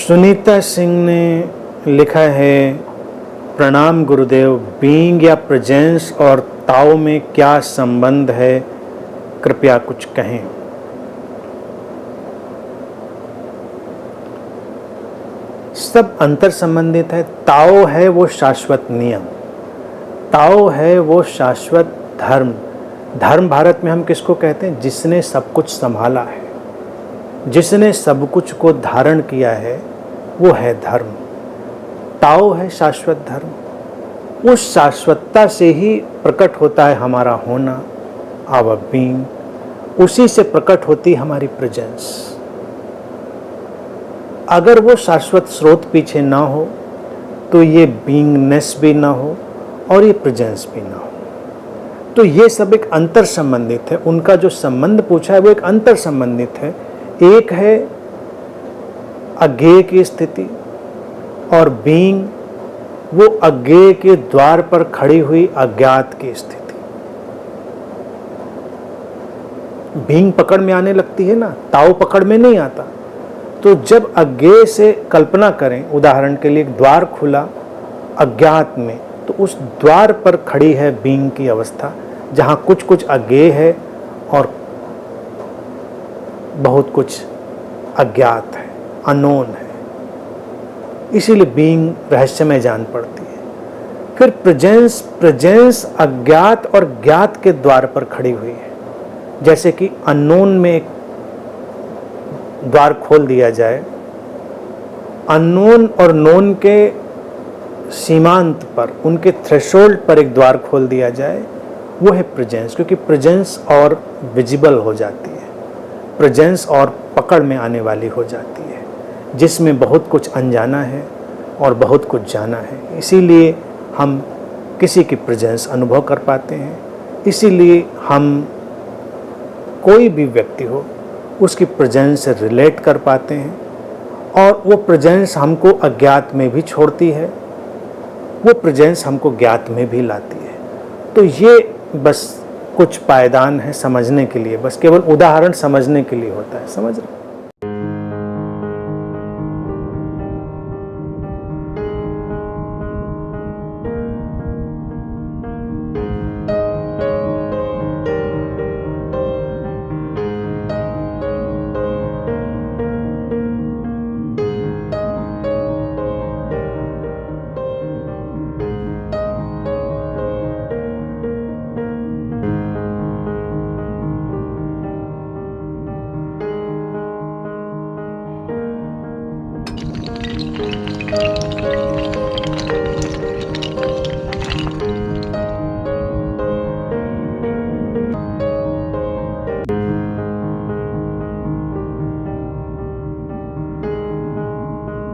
सुनीता सिंह ने लिखा है, प्रणाम गुरुदेव, बीइंग या प्रेजेंस और ताओ में क्या संबंध है, कृपया कुछ कहें। सब अंतर संबंधित है। ताओ है वो शाश्वत नियम, ताओ है वो शाश्वत धर्म। धर्म भारत में हम किसको कहते हैं? जिसने सब कुछ संभाला है, जिसने सब कुछ को धारण किया है, वो है धर्म। ताओ है शाश्वत धर्म। उस शाश्वतता से ही प्रकट होता है हमारा होना, आवर बीइंग। उसी से प्रकट होती है हमारी प्रेजेंस। अगर वो शाश्वत स्रोत पीछे ना हो तो ये बीइंगनेस भी ना हो और ये प्रेजेंस भी ना हो। तो ये सब एक अंतर संबंधित है। उनका जो संबंध पूछा है वो एक अंतर संबंधित है। एक है अज्ञेय की स्थिति और बीइंग वो अज्ञेय के द्वार पर खड़ी हुई अज्ञात की स्थिति। बीइंग पकड़ में आने लगती है ना, ताओ पकड़ में नहीं आता। तो जब अज्ञेय से कल्पना करें, उदाहरण के लिए एक द्वार खुला अज्ञात में, तो उस द्वार पर खड़ी है बीइंग की अवस्था, जहां कुछ कुछ अज्ञेय है और बहुत कुछ अज्ञात है, अनोन है। इसीलिए बीइंग रहस्यमय जान पड़ती है। फिर प्रेजेंस अज्ञात और ज्ञात के द्वार पर खड़ी हुई है। जैसे कि अननोन में एक द्वार खोल दिया जाए, अननोन और नोन के सीमांत पर, उनके थ्रेशोल्ड पर एक द्वार खोल दिया जाए, वो है प्रेजेंस। क्योंकि प्रेजेंस और विजिबल हो जाती है, प्रेजेंस और पकड़ में आने वाली हो जाती है, जिसमें बहुत कुछ अनजाना है और बहुत कुछ जाना है। इसीलिए हम किसी की प्रेजेंस अनुभव कर पाते हैं। इसीलिए हम कोई भी व्यक्ति हो उसकी प्रेजेंस से रिलेट कर पाते हैं और वो प्रेजेंस हमको अज्ञात में भी छोड़ती है, वो प्रेजेंस हमको ज्ञात में भी लाती है। तो ये बस कुछ पायदान है समझने के लिए, बस केवल उदाहरण समझने के लिए होता है। समझ रहे?